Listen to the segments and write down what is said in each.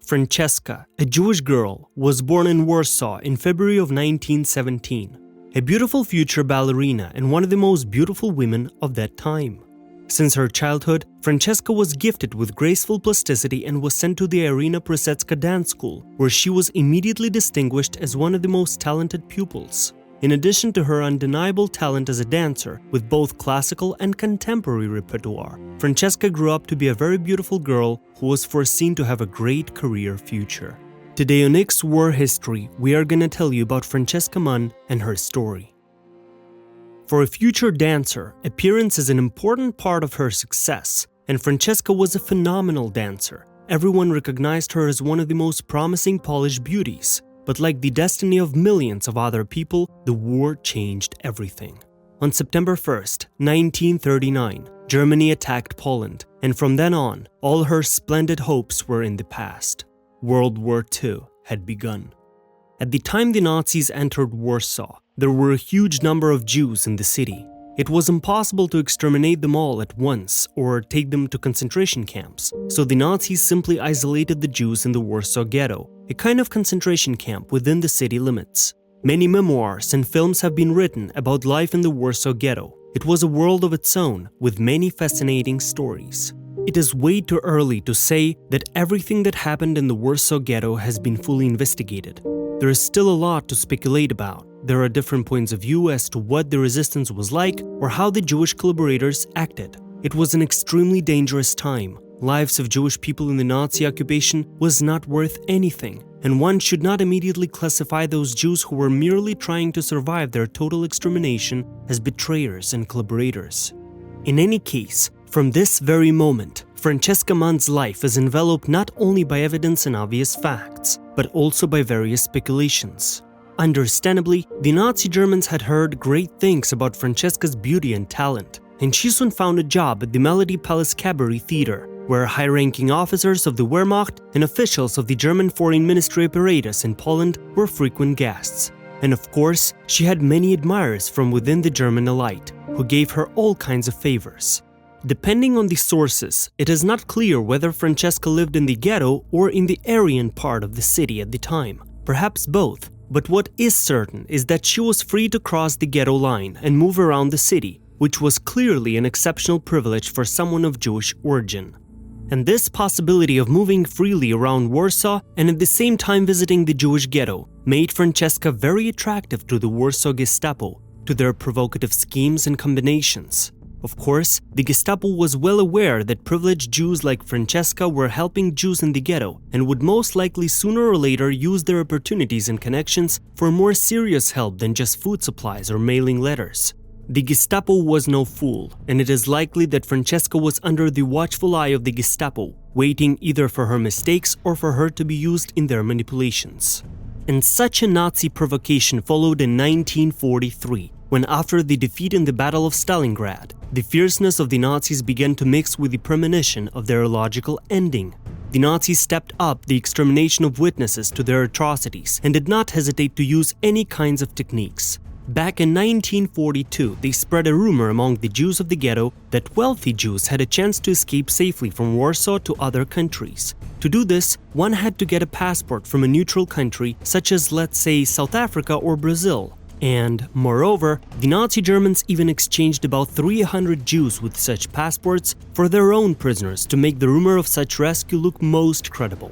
Francesca, a Jewish girl, was born in Warsaw in February of 1917. A beautiful future ballerina and one of the most beautiful women of that time. Since her childhood, Francesca was gifted with graceful plasticity and was sent to the Irina Prusecka dance school, where she was immediately distinguished as one of the most talented pupils. In addition to her undeniable talent as a dancer, with both classical and contemporary repertoire, Francesca grew up to be a very beautiful girl who was foreseen to have a great career future. Today on X War History, we are gonna tell you about Francesca Mann and her story. For a future dancer, appearance is an important part of her success, and Francesca was a phenomenal dancer. Everyone recognized her as one of the most promising Polish beauties. But like the destiny of millions of other people, the war changed everything. On September 1st, 1939, Germany attacked Poland, and from then on, all her splendid hopes were in the past. World War II had begun. At the time the Nazis entered Warsaw, there were a huge number of Jews in the city. It was impossible to exterminate them all at once or take them to concentration camps, so the Nazis simply isolated the Jews in the Warsaw ghetto, a kind of concentration camp within the city limits. Many memoirs and films have been written about life in the Warsaw ghetto. It was a world of its own, with many fascinating stories. It is way too early to say that everything that happened in the Warsaw ghetto has been fully investigated. There is still a lot to speculate about. There are different points of view as to what the resistance was like or how the Jewish collaborators acted. It was an extremely dangerous time. Lives of Jewish people in the Nazi occupation was not worth anything, and one should not immediately classify those Jews who were merely trying to survive their total extermination as betrayers and collaborators. In any case, from this very moment, Francesca Mann's life is enveloped not only by evidence and obvious facts, but also by various speculations. Understandably, the Nazi Germans had heard great things about Francesca's beauty and talent, and she soon found a job at the Melody Palace Cabaret Theater, where high-ranking officers of the Wehrmacht and officials of the German Foreign Ministry apparatus in Poland were frequent guests. And of course, she had many admirers from within the German elite, who gave her all kinds of favors. Depending on the sources, it is not clear whether Francesca lived in the ghetto or in the Aryan part of the city at the time, perhaps both. But what is certain is that she was free to cross the ghetto line and move around the city, which was clearly an exceptional privilege for someone of Jewish origin. And this possibility of moving freely around Warsaw and at the same time visiting the Jewish ghetto made Francesca very attractive to the Warsaw Gestapo, to their provocative schemes and combinations. Of course, the Gestapo was well aware that privileged Jews like Francesca were helping Jews in the ghetto and would most likely sooner or later use their opportunities and connections for more serious help than just food supplies or mailing letters. The Gestapo was no fool, and it is likely that Francesca was under the watchful eye of the Gestapo, waiting either for her mistakes or for her to be used in their manipulations. And such a Nazi provocation followed in 1943, when after the defeat in the Battle of Stalingrad, the fierceness of the Nazis began to mix with the premonition of their logical ending. The Nazis stepped up the extermination of witnesses to their atrocities and did not hesitate to use any kinds of techniques. Back in 1942, they spread a rumor among the Jews of the ghetto that wealthy Jews had a chance to escape safely from Warsaw to other countries. To do this, one had to get a passport from a neutral country such as, let's say, South Africa or Brazil. And, moreover, the Nazi Germans even exchanged about 300 Jews with such passports for their own prisoners to make the rumor of such rescue look most credible.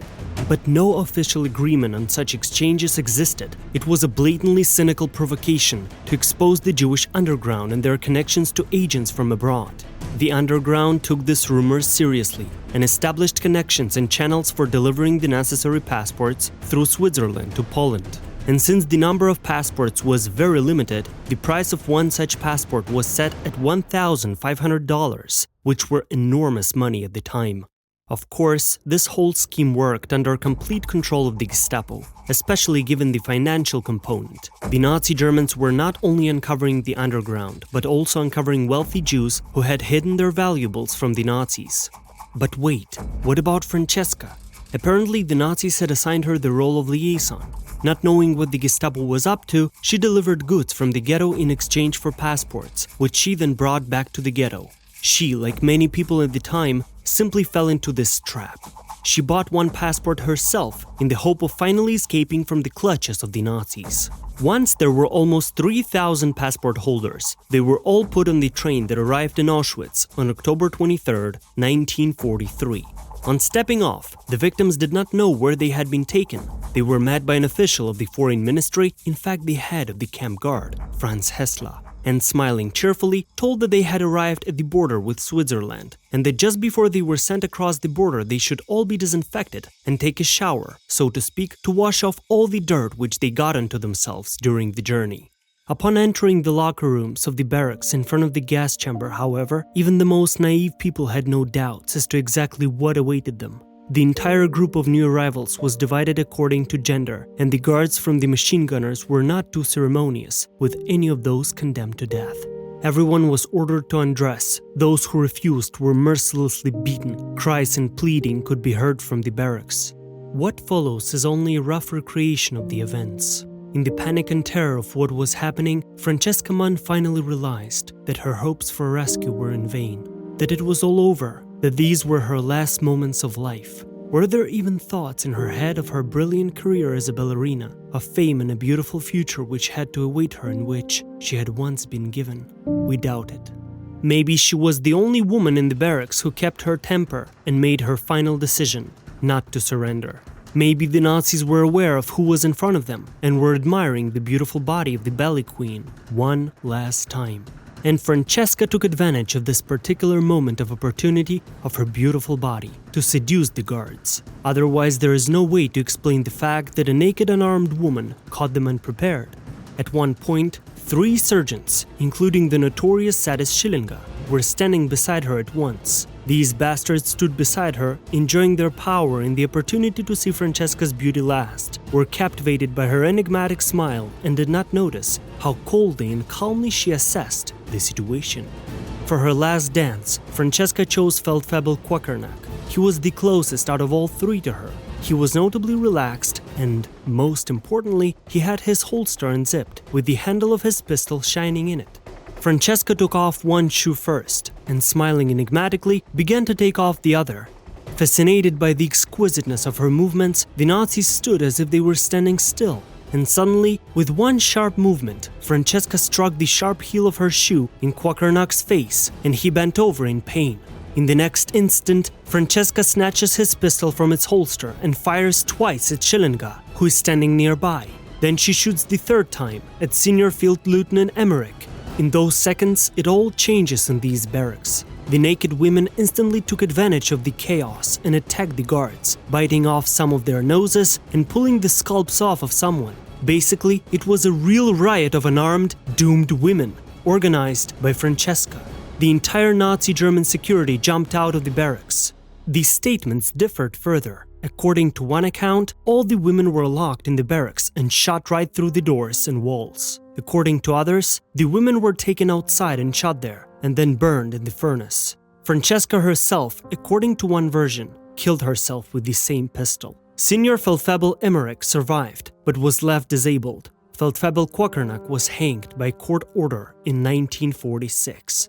But no official agreement on such exchanges existed. It was a blatantly cynical provocation to expose the Jewish underground and their connections to agents from abroad. The underground took this rumor seriously and established connections and channels for delivering the necessary passports through Switzerland to Poland. And since the number of passports was very limited, the price of one such passport was set at $1,500, which were enormous money at the time. Of course, this whole scheme worked under complete control of the Gestapo, especially given the financial component. The Nazi Germans were not only uncovering the underground, but also uncovering wealthy Jews who had hidden their valuables from the Nazis. But wait, what about Francesca? Apparently, the Nazis had assigned her the role of liaison. Not knowing what the Gestapo was up to, she delivered goods from the ghetto in exchange for passports, which she then brought back to the ghetto. She, like many people at the time, simply fell into this trap. she bought one passport herself in the hope of finally escaping from the clutches of the Nazis. Once there were almost 3,000 passport holders, they were all put on the train that arrived in Auschwitz on October 23, 1943. On stepping off, the victims did not know where they had been taken. They were met by an official of the foreign ministry, in fact the head of the camp guard, Francesca, and smiling cheerfully, told that they had arrived at the border with Switzerland, and that just before they were sent across the border they should all be disinfected and take a shower, so to speak, to wash off all the dirt which they got onto themselves during the journey. Upon entering the locker rooms of the barracks in front of the gas chamber, however, even the most naive people had no doubts as to exactly what awaited them. The entire group of new arrivals was divided according to gender, and the guards from the machine gunners were not too ceremonious with any of those condemned to death. Everyone was ordered to undress. Those who refused were mercilessly beaten. Cries and pleading could be heard from the barracks. What follows is only a rough recreation of the events. In the panic and terror of what was happening, Francesca Mann finally realized that her hopes for rescue were in vain, that it was all over, that these were her last moments of life. Were there even thoughts in her head of her brilliant career as a ballerina, of fame and a beautiful future which had to await her and which she had once been given? We doubt it. Maybe she was the only woman in the barracks who kept her temper and made her final decision not to surrender. Maybe the Nazis were aware of who was in front of them and were admiring the beautiful body of the belly queen one last time. And Francesca took advantage of this particular moment of opportunity of her beautiful body to seduce the guards. Otherwise, there is no way to explain the fact that a naked unarmed woman caught them unprepared. At one point, 3 surgeons, including the notorious sadist Schillinger, were standing beside her at once. These bastards stood beside her, enjoying their power and the opportunity to see Francesca's beauty last, were captivated by her enigmatic smile and did not notice how coldly and calmly she assessed the situation. For her last dance, Francesca chose Feldfebel Quakernack. He was the closest out of all 3 to her. He was notably relaxed and, most importantly, he had his holster unzipped, with the handle of his pistol shining in it. Francesca took off one shoe first, and smiling enigmatically, began to take off the other. Fascinated by the exquisiteness of her movements, the Nazis stood as if they were standing still, and suddenly, with one sharp movement, Francesca struck the sharp heel of her shoe in Quakernack's face, and he bent over in pain. In the next instant, Francesca snatches his pistol from its holster and fires twice at Schillinger, who is standing nearby. Then she shoots the 3rd time at Senior Field Lieutenant Emmerich. In those seconds, it all changes in these barracks. The naked women instantly took advantage of the chaos and attacked the guards, biting off some of their noses and pulling the scalps off of someone. Basically, it was a real riot of unarmed, doomed women, organized by Francesca. The entire Nazi German security jumped out of the barracks. These statements differed further. According to one account, all the women were locked in the barracks and shot right through the doors and walls. According to others, the women were taken outside and shot there, and then burned in the furnace. Francesca herself, according to one version, killed herself with the same pistol. Senior Feldfebel Emmerich survived, but was left disabled. Feldfebel Quakernack was hanged by court order in 1946.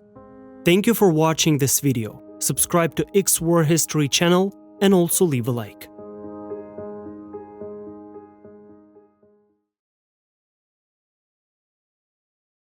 Thank you for watching this video. Subscribe to X War History channel and also leave a like.